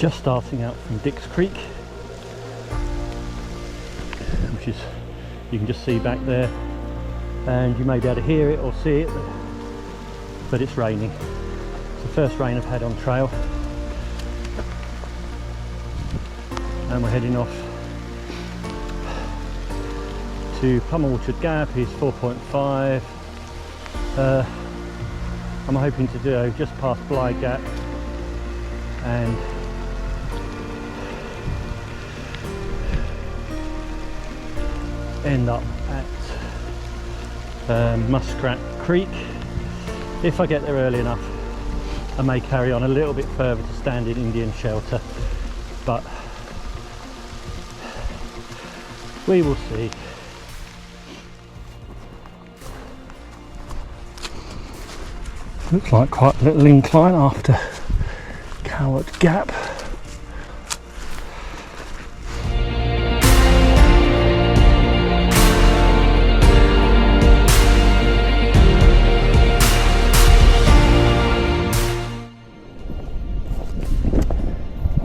just starting out from Dick's Creek, which is, you can just see back there, and you may be able to hear it or see it, but it's raining. It's the first rain I've had on trail, and we're heading off to Plum Orchard Gap. Is 4.5. I'm hoping to do just past Bly Gap and end up at Muskrat Creek. If I get there early enough, I may carry on a little bit further to Standing Indian Shelter, but we will see. Looks like quite a little incline after Coward Gap.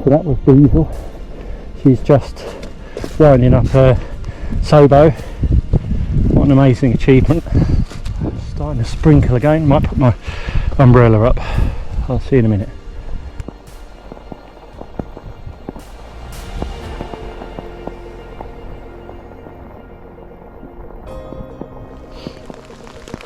So that was Diesel. She's just winding up her Sobo. What an amazing achievement. Starting to sprinkle again. Might put my umbrella up. I'll see you in a minute.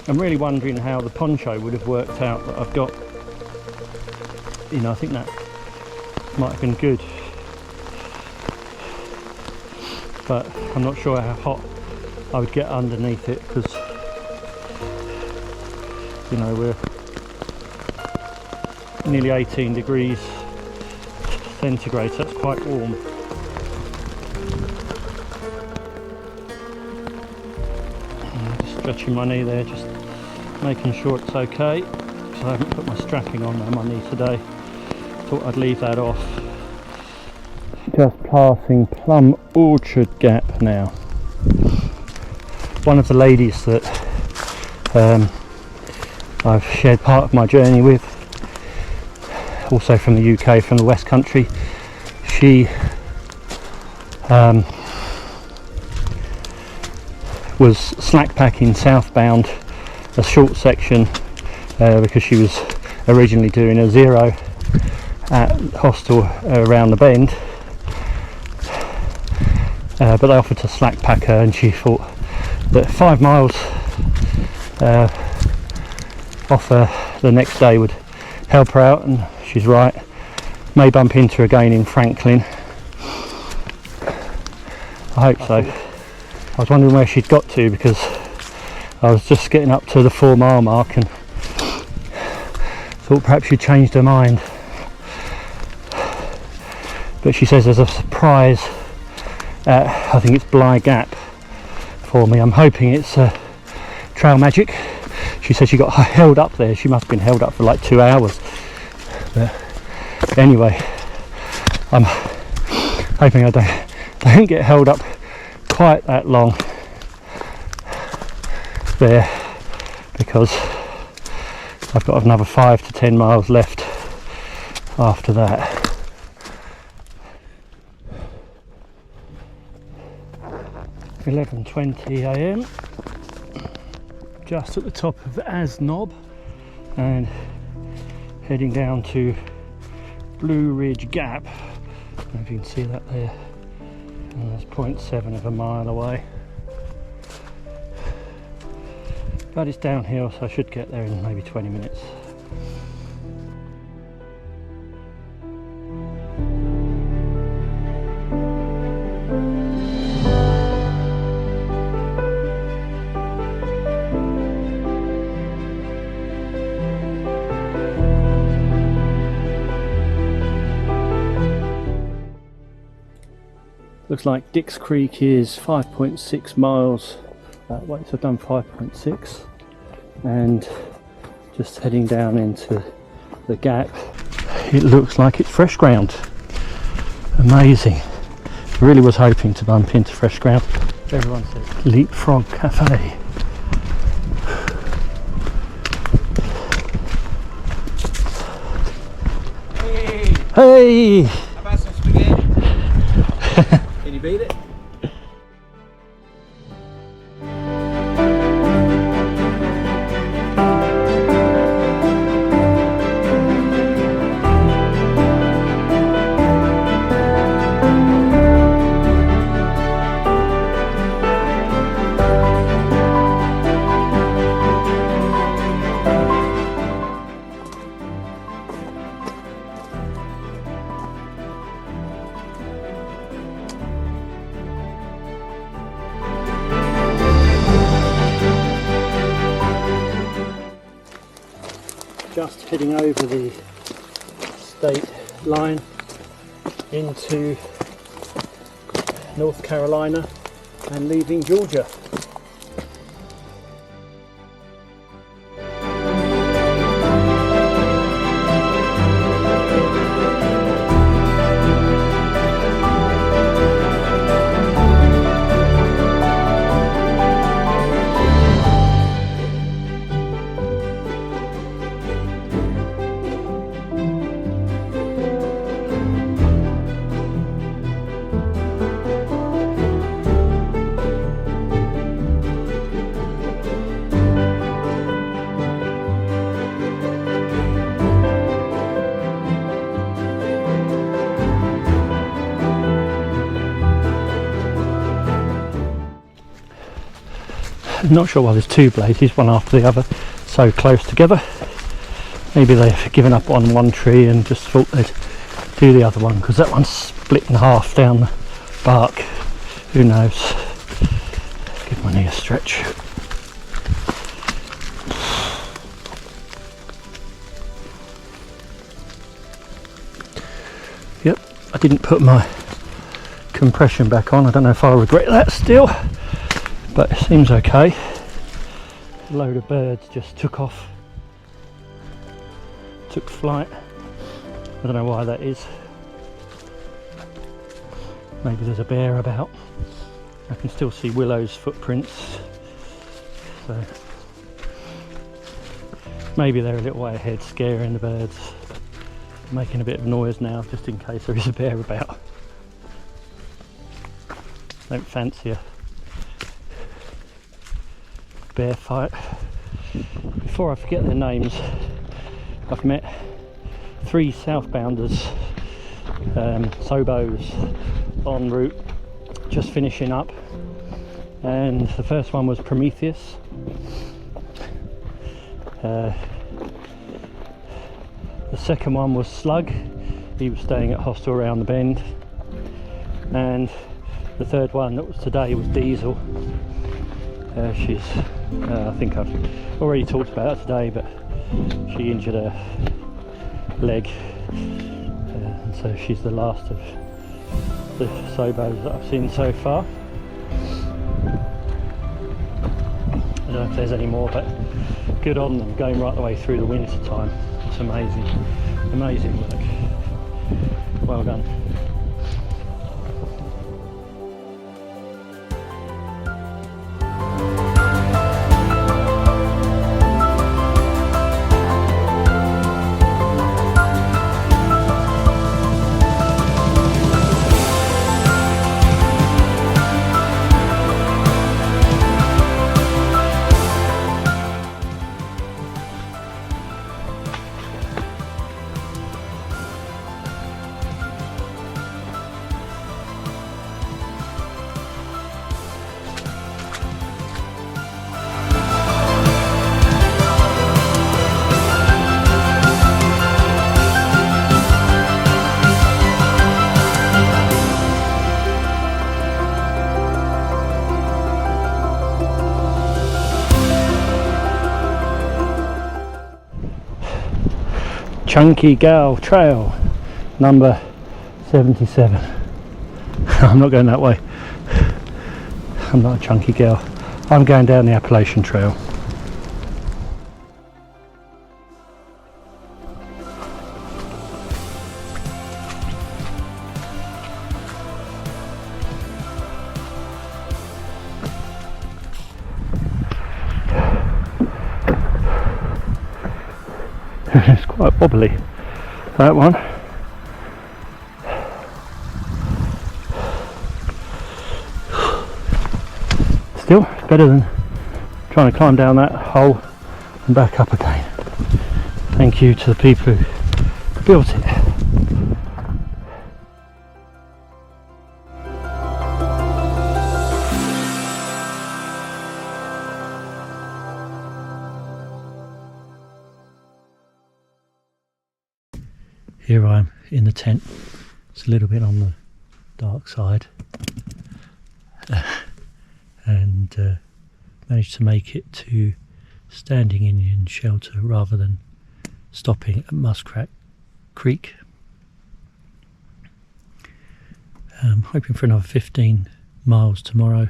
I'm really wondering how the poncho would have worked out that I've got. You know, I think that might have been good, but I'm not sure how hot I would get underneath it, because you know, we're nearly 18 degrees centigrade, so that's quite warm. Just stretching my knee there, just making sure it's okay, because I haven't put my strapping on my knee today. Thought I'd leave that off. Just passing Plum Orchard Gap now. One of the ladies that I've shared part of my journey with, also from the UK, from the West Country, she was slack packing southbound a short section because she was originally doing a 0 at Hostel around the bend, but they offered to slack pack her, and she thought that 5 miles off the next day would help her out, and she's right. May bump into her again in Franklin. I hope so. I was wondering where she'd got to, because I was just getting up to the 4 mile mark and thought perhaps she'd changed her mind. But she says there's a surprise at, I think it's Bly Gap, for me. I'm hoping it's TrailMagic. She said she got held up there. She must have been held up for like 2 hours. But anyway, I'm hoping I don't get held up quite that long there, because I've got another 5 to 10 miles left after that. 11:20 AM, just at the top of Asnob, and heading down to Blue Ridge Gap. I don't know if you can see that there, and that's 0.7 of a mile away, but it's downhill, so I should get there in maybe 20 minutes. Looks like Dick's Creek is 5.6 miles that way, so I've done 5.6, and just heading down into the gap. It looks like it's fresh ground. Amazing. Really was hoping to bump into fresh ground. Everyone says Leapfrog Café. Hey! Hey! beat it? Just heading over the state line into North Carolina and leaving Georgia. Not sure why there's two blazes, one after the other, so close together. Maybe they've given up on one tree and just thought they'd do the other one, because that one's split in half down the bark. Who knows? Give my knee a stretch. Yep, I didn't put my compression back on. I don't know if I'll regret that still, but it seems okay. A load of birds just took off, took flight. I don't know why that is. Maybe there's a bear about. I can still see Willow's footprints, so maybe they're a little way ahead, scaring the birds, making a bit of noise now just in case there is a bear about. Don't fancy a bear fight. Before I forget their names, I've met 3 southbounders, Sobos, en route, just finishing up, and the first one was Prometheus. The second one was Slug, he was staying at Hostel around the bend, and the third one that was today was Diesel. She's, I think I've already talked about her today, but she injured her leg, and so she's the last of the Sobos that I've seen so far. I don't know if there's any more, but good on them, going right the way through the winter time. It's amazing, amazing work. Well done. Chunky Gal Trail number 77. I'm not going that way. I'm not a chunky gal. I'm going down the Appalachian Trail. It's quite wobbly, that one. still, it's better than trying to climb down that hole and back up again. Thank you to the people who built it. Here I am in the tent. It's a little bit on the dark side, and managed to make it to standing Indian shelter rather than stopping at Muskrat Creek. I'm hoping for another 15 miles tomorrow,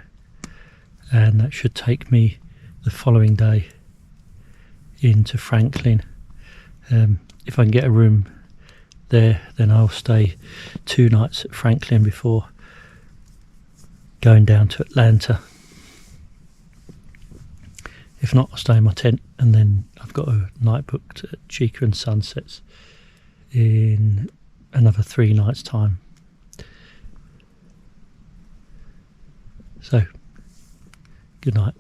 and that should take me the following day into Franklin. If I can get a room there, then I'll stay 2 nights at Franklin before going down to Atlanta. If not, I'll stay in my tent, and then I've got a night booked at Chica and Sunsets in another 3 nights time. So, good night.